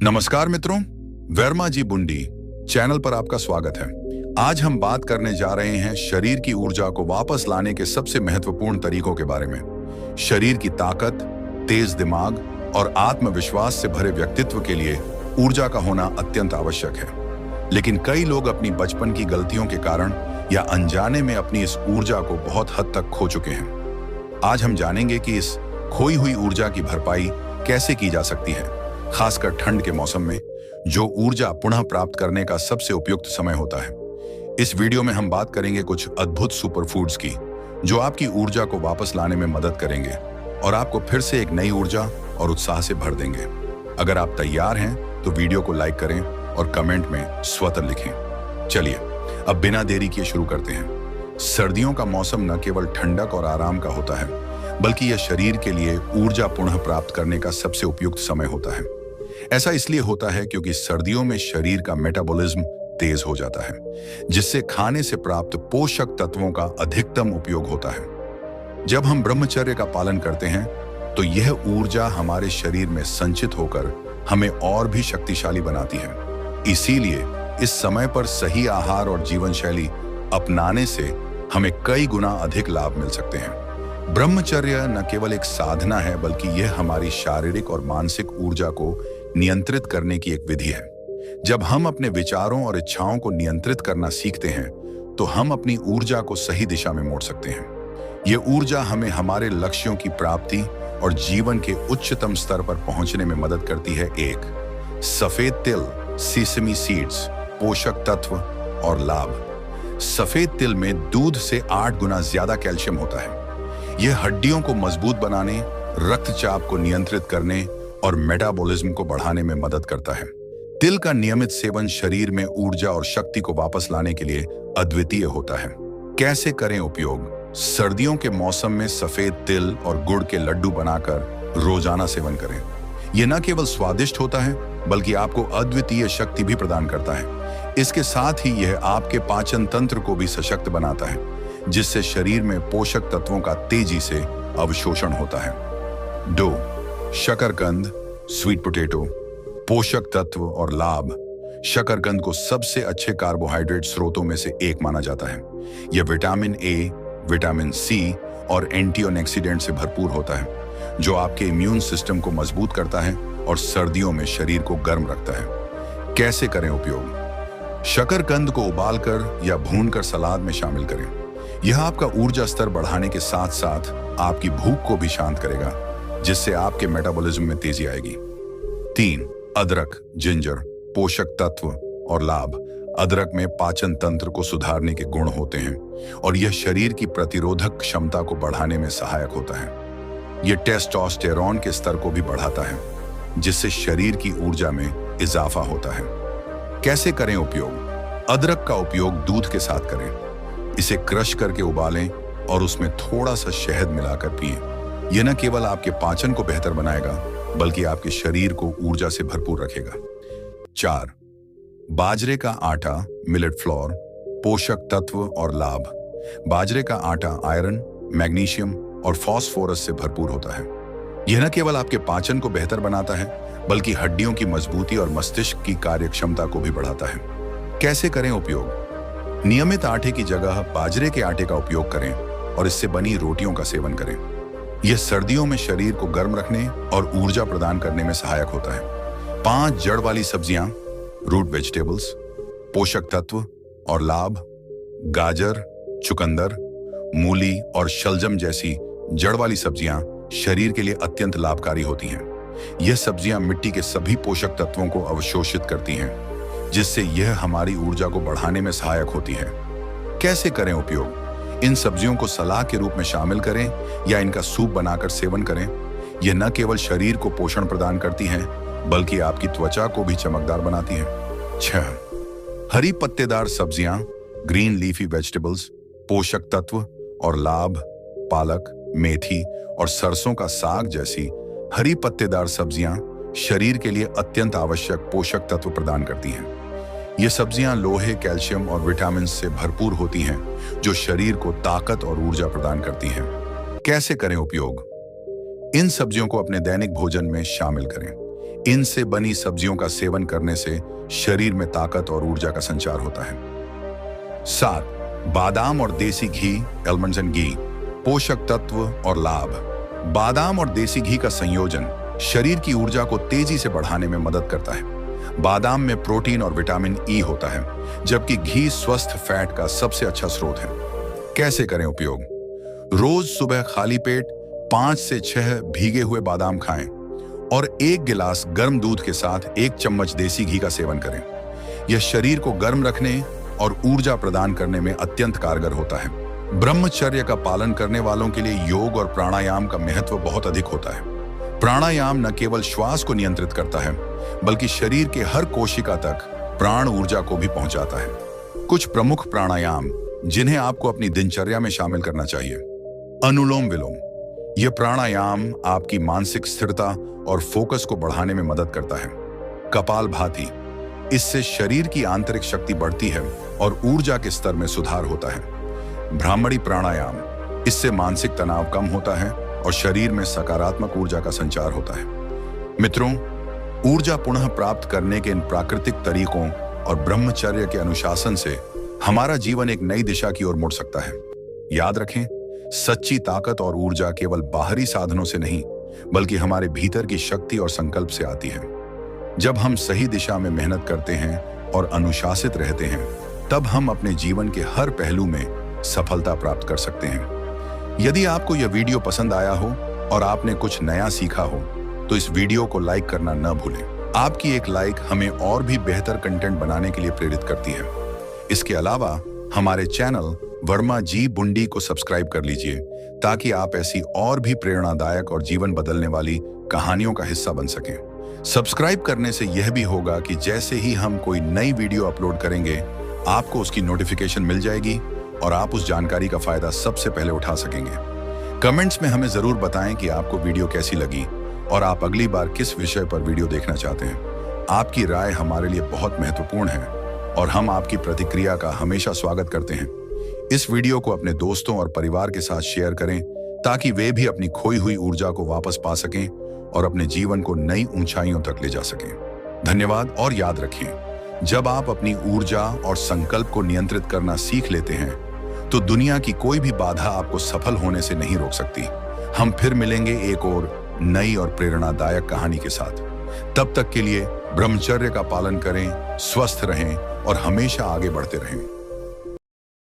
नमस्कार मित्रों, वर्मा जी बुंडी चैनल पर आपका स्वागत है। आज हम बात करने जा रहे हैं शरीर की ऊर्जा को वापस लाने के सबसे महत्वपूर्ण तरीकों के बारे में। शरीर की ताकत, तेज दिमाग और आत्मविश्वास से भरे व्यक्तित्व के लिए ऊर्जा का होना अत्यंत आवश्यक है। लेकिन कई लोग अपनी बचपन की गलतियों के कारण या अनजाने में अपनी इस ऊर्जा को बहुत हद तक खो चुके हैं। आज हम जानेंगे कि इस खोई हुई ऊर्जा की भरपाई कैसे की जा सकती है, खासकर ठंड के मौसम में, जो ऊर्जा पुनः प्राप्त करने का सबसे उपयुक्त समय होता है। इस वीडियो में हम बात करेंगे कुछ अद्भुत सुपरफूड्स की, जो आपकी ऊर्जा को वापस लाने में मदद करेंगे और आपको फिर से एक नई ऊर्जा और उत्साह से भर देंगे। अगर आप तैयार हैं तो वीडियो को लाइक करें और कमेंट में स्वतः लिखें। चलिए अब बिना देरी किए शुरू करते हैं। सर्दियों का मौसम न केवल ठंडक और आराम का होता है, बल्कि यह शरीर के लिए ऊर्जा पुनः प्राप्त करने का सबसे उपयुक्त समय होता है। ऐसा इसलिए होता है क्योंकि सर्दियों में शरीर का मेटाबॉलिज्म तेज हो जाता है, जिससे खाने से प्राप्त पोषक तत्वों का अधिकतम उपयोग होता है। जब हम ब्रह्मचर्य का पालन करते हैं तो यह ऊर्जा हमारे शरीर में संचित होकर हमें और भी शक्तिशाली बनाती है। इसीलिए इस समय पर सही आहार और जीवन शैली अपनाने से हमें कई गुना अधिक लाभ मिल सकते हैं। ब्रह्मचर्य न केवल एक साधना है, बल्कि यह हमारी शारीरिक और मानसिक ऊर्जा को नियंत्रित करने की एक विधि है। जब हम अपने विचारों और इच्छाओं को नियंत्रित करना सीखते हैं तो हम अपनी ऊर्जा को सही दिशा में मोड़ सकते हैं। यह ऊर्जा हमें हमारे लक्ष्यों की प्राप्ति और जीवन के उच्चतम स्तर पर पहुंचने में मदद करती है। एक सफेद तिल, सीसमी सीड्स, पोषक तत्व और लाभ। सफेद तिल में दूध से 8 गुना ज्यादा कैल्शियम होता है। यह हड्डियों को मजबूत बनाने, रक्तचाप को नियंत्रित करने और मेटाबॉलिज्म को बढ़ाने में मदद करता है। तिल का नियमित सेवन शरीर में ऊर्जा और शक्ति को वापस लाने के लिए अद्वितीय होता है। कैसे करें उपयोग? सर्दियों के मौसम में सफेद तिल और गुड़ के लड्डू बनाकर रोजाना सेवन करें। यह न केवल स्वादिष्ट होता है, बल्कि आपको अद्वितीय शक्ति भी प्रदान करता है। इसके साथ ही यह आपके पाचन तंत्र को भी सशक्त बनाता है, जिससे शरीर में पोषक तत्वों का तेजी से अवशोषण होता है। 2. शकरकंद, स्वीट पोटैटो, पोषक तत्व और लाभ। शकरकंद को सबसे अच्छे कार्बोहाइड्रेट स्रोतों में से एक माना जाता है। यह विटामिन ए, विटामिन सी और एंटीऑक्सीडेंट से भरपूर होता है, जो आपके इम्यून सिस्टम को मजबूत करता है और सर्दियों में शरीर को गर्म रखता है। कैसे करें उपयोग? शकरकंद को उबालकर या भूनकर सलाद में शामिल करें। यह आपका ऊर्जा स्तर बढ़ाने के साथ साथ आपकी भूख को भी शांत करेगा, जिससे आपके मेटाबॉलिज्म में तेजी आएगी। 3. अदरक, जिंजर, पोषक तत्व और लाभ। अदरक में पाचन तंत्र को सुधारने के गुण होते हैं और यह शरीर की प्रतिरोधक क्षमता को बढ़ाने में सहायक होता है। यह टेस्टोस्टेरोन के स्तर को भी बढ़ाता है, जिससे शरीर की ऊर्जा में इजाफा होता है। कैसे करें उपयोग? अदरक का उपयोग दूध के साथ करें। इसे क्रश करके उबालें और उसमें थोड़ा सा शहद मिलाकर पिएं। यह न केवल आपके पाचन को बेहतर बनाएगा, बल्कि आपके शरीर को ऊर्जा से भरपूर रखेगा। 4. बाजरे का आटा, मिलेट फ्लोर, पोषक तत्व और लाभ। बाजरे का आटा आयरन, मैग्नीशियम और फास्फोरस से भरपूर होता है। यह न केवल आपके पाचन को बेहतर बनाता है, बल्कि हड्डियों की मजबूती और मस्तिष्क की कार्यक्षमता को भी बढ़ाता है। कैसे करें उपयोग? नियमित आटे की जगह बाजरे के आटे का उपयोग करें और इससे बनी रोटियों का सेवन करें। यह सर्दियों में शरीर को गर्म रखने और ऊर्जा प्रदान करने में सहायक होता है। 5 जड़ वाली सब्जियां, रूट वेजिटेबल्स, पोषक तत्व और लाभ। गाजर, चुकंदर, मूली और शलजम जैसी जड़ वाली सब्जियां शरीर के लिए अत्यंत लाभकारी होती हैं। यह सब्जियां मिट्टी के सभी पोषक तत्वों को अवशोषित करती हैं, जिससे यह हमारी ऊर्जा को बढ़ाने में सहायक होती है। कैसे करें उपयोग? इन सब्जियों को सलाद के रूप में शामिल करें या इनका सूप बनाकर सेवन करें। यह न केवल शरीर को पोषण प्रदान करती हैं, बल्कि आपकी त्वचा को भी चमकदार बनाती हैं। 6. हरी पत्तेदार सब्जियां, ग्रीन लीफी वेजिटेबल्स, पोषक तत्व और लाभ। पालक, मेथी और सरसों का साग जैसी हरी पत्तेदार सब्जियां शरीर के लिए अत्यंत आवश्यक पोषक तत्व प्रदान करती हैं। ये सब्जियां लोहे, कैल्शियम और विटामिन से भरपूर होती हैं, जो शरीर को ताकत और ऊर्जा प्रदान करती हैं। कैसे करें उपयोग? इन सब्जियों को अपने दैनिक भोजन में शामिल करें। इनसे बनी सब्जियों का सेवन करने से शरीर में ताकत और ऊर्जा का संचार होता है। 7. बादाम और देसी घी, आलमंड्स एंड घी, पोषक तत्व और लाभ। बादाम और देसी घी का संयोजन शरीर की ऊर्जा को तेजी से बढ़ाने में मदद करता है। बादाम में प्रोटीन और विटामिन ई होता है, जबकि घी स्वस्थ फैट का सबसे अच्छा स्रोत है। कैसे करें उपयोग? रोज सुबह खाली पेट 5 से 6 भीगे हुए बादाम खाएं और 1 गिलास गर्म दूध के साथ 1 चम्मच देसी घी का सेवन करें। यह शरीर को गर्म रखने और ऊर्जा प्रदान करने में अत्यंत कारगर होता है। ब्रह्मचर्य का पालन करने वालों के लिए योग और प्राणायाम का महत्व बहुत अधिक होता है। प्राणायाम न केवल श्वास को नियंत्रित करता है, बल्कि शरीर के हर कोशिका तक प्राण ऊर्जा को भी पहुंचाता है। कुछ प्रमुख प्राणायाम जिन्हें आपको अपनी दिनचर्या में शामिल करना चाहिए। अनुलोम विलोम। यह प्राणायाम आपकी मानसिक स्थिरता और फोकस को बढ़ाने में मदद करता है। कपालभाति। इससे शरीर की आंतरिक शक्ति बढ़ती है और ऊर्जा के स्तर में सुधार होता है। भ्रामरी प्राणायाम। इससे मानसिक तनाव कम होता है और शरीर में सकारात्मक ऊर्जा का संचार होता है। मित्रों, ऊर्जा पुनः प्राप्त करने के इन प्राकृतिक तरीकों और ब्रह्मचर्य के अनुशासन से हमारा जीवन एक नई दिशा की ओर मुड़ सकता है। याद रखें, सच्ची ताकत और ऊर्जा केवल बाहरी साधनों से नहीं, बल्कि हमारे भीतर की शक्ति और संकल्प से आती है। जब हम सही दिशा में मेहनत करते हैं और अनुशासित रहते हैं, तब हम अपने जीवन के हर पहलू में सफलता प्राप्त कर सकते हैं। यदि आपको यह वीडियो पसंद आया हो और आपने कुछ नया सीखा हो, तो इस वीडियो को लाइक करना न भूलें। आपकी एक लाइक हमें और भी बेहतर कंटेंट बनाने के लिए प्रेरित करती है। इसके अलावा हमारे चैनल वर्मा जी बुंडी को सब्सक्राइब कर लीजिए, ताकि आप ऐसी और भी प्रेरणादायक और जीवन बदलने वाली कहानियों का हिस्सा बन सकें। सब्सक्राइब करने से यह भी होगा कि जैसे ही हम कोई नई वीडियो अपलोड करेंगे, आपको उसकी नोटिफिकेशन मिल जाएगी और आप उस जानकारी का फायदा सबसे पहले उठा सकेंगे। कमेंट्स में हमें जरूर बताएं कि आपको वीडियो कैसी लगी और आप अगली बार किस विषय पर वीडियो देखना चाहते हैं। आपकी राय हमारे लिए बहुत महत्वपूर्ण है और हम आपकी प्रतिक्रिया का हमेशा स्वागत करते हैं। इस वीडियो को अपने दोस्तों और परिवार के साथ शेयर करें, ताकि वे भी अपनी खोई हुई ऊर्जा को वापस पा सकें और अपने जीवन को नई ऊंचाइयों तक ले जा सकें। धन्यवाद और याद रखें, जब आप अपनी ऊर्जा और संकल्प को नियंत्रित करना सीख लेते हैं, तो दुनिया की कोई भी बाधा आपको सफल होने से नहीं रोक सकती। हम फिर मिलेंगे एक और नई और प्रेरणादायक कहानी के साथ। तब तक के लिए ब्रह्मचर्य का पालन करें, स्वस्थ रहें और हमेशा आगे बढ़ते रहें।